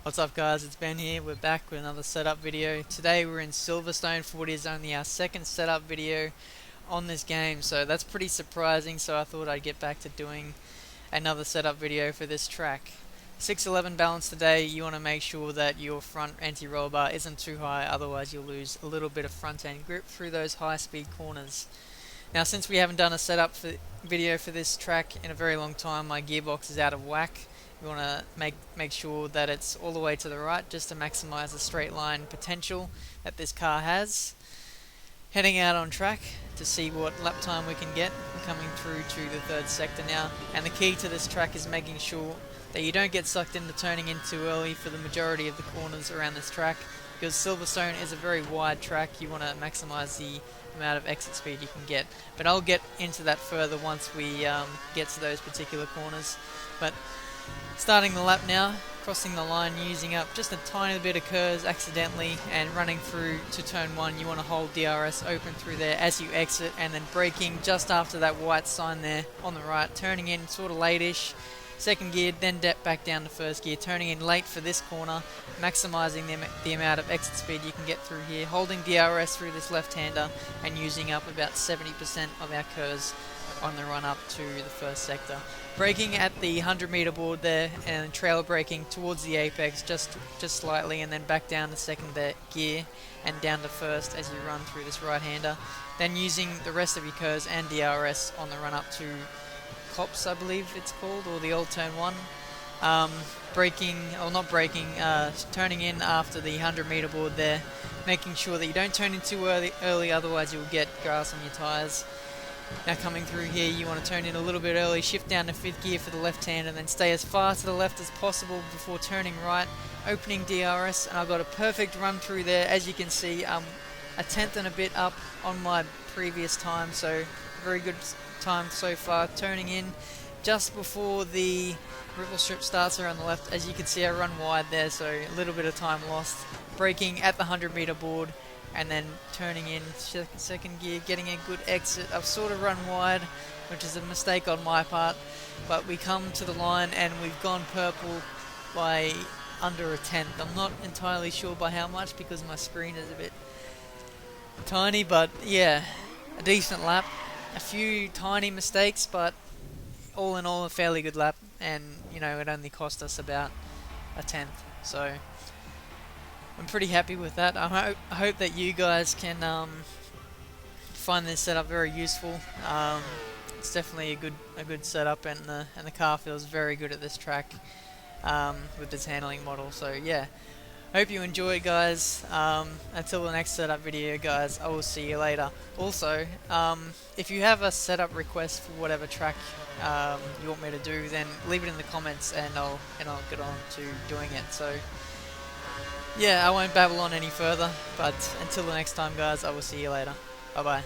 What's up guys, it's Ben here. We're back with another setup video. Today we're in Silverstone for what is only our second setup video on this game, so that's pretty surprising, so I thought I'd get back to doing another setup video for this track. 611 balance today. You want to make sure that your front anti-roll bar isn't too high, otherwise you'll lose a little bit of front end grip through those high speed corners. Now since we haven't done a setup video for this track in a very long time, my gearbox is out of whack. You want to make sure that it's all the way to the right just to maximize the straight line potential that this car has. Heading out on track to see what lap time we can get. We're coming through to the third sector now, and the key to this track is making sure that you don't get sucked into turning in too early for the majority of the corners around this track, because Silverstone is a very wide track. You want to maximize the amount of exit speed you can get, but I'll get into that further once we get to those particular corners. But starting the lap now, crossing the line, using up just a tiny bit of curves accidentally and running through to turn 1. You want to hold DRS open through there as you exit, and then braking just after that white sign there on the right, turning in sort of late-ish, second gear, then back down to first gear, turning in late for this corner, maximizing the amount of exit speed you can get through here, holding DRS through this left-hander and using up about 70% of our curves on the run up to the first sector. Braking at the 100-meter board there and trail braking towards the apex just slightly, and then back down to second gear and down to first as you run through this right-hander. Then using the rest of your curves and DRS on the run up to Cops, I believe it's called, or the old turn 1. Turning in after the 100-meter board there, making sure that you don't turn in too early, otherwise you'll get grass on your tyres. Now coming through here, you want to turn in a little bit early, shift down to 5th gear for the left hand, and then stay as far to the left as possible before turning right, opening DRS, and I've got a perfect run through there. As you can see, a tenth and a bit up on my previous time, so very good time so far. Turning in just before the ripple strip starts around the left. As you can see, I run wide there, so a little bit of time lost. Braking at the 100-meter board, and then turning in second gear, getting a good exit. I've sort of run wide, which is a mistake on my part, but we come to the line and we've gone purple by under a tenth. I'm not entirely sure by how much because my screen is a bit tiny, but yeah, a decent lap. A few tiny mistakes, but all in all a fairly good lap, and you know, it only cost us about a tenth, so I'm pretty happy with that. I hope that you guys can find this setup very useful. It's definitely a good setup, and the car feels very good at this track with this handling model. So yeah, hope you enjoy, guys. Until the next setup video, guys, I will see you later. Also, if you have a setup request for whatever track you want me to do, then leave it in the comments, and I'll get on to doing it. So yeah, I won't babble on any further, but until the next time, guys, I will see you later. Bye bye.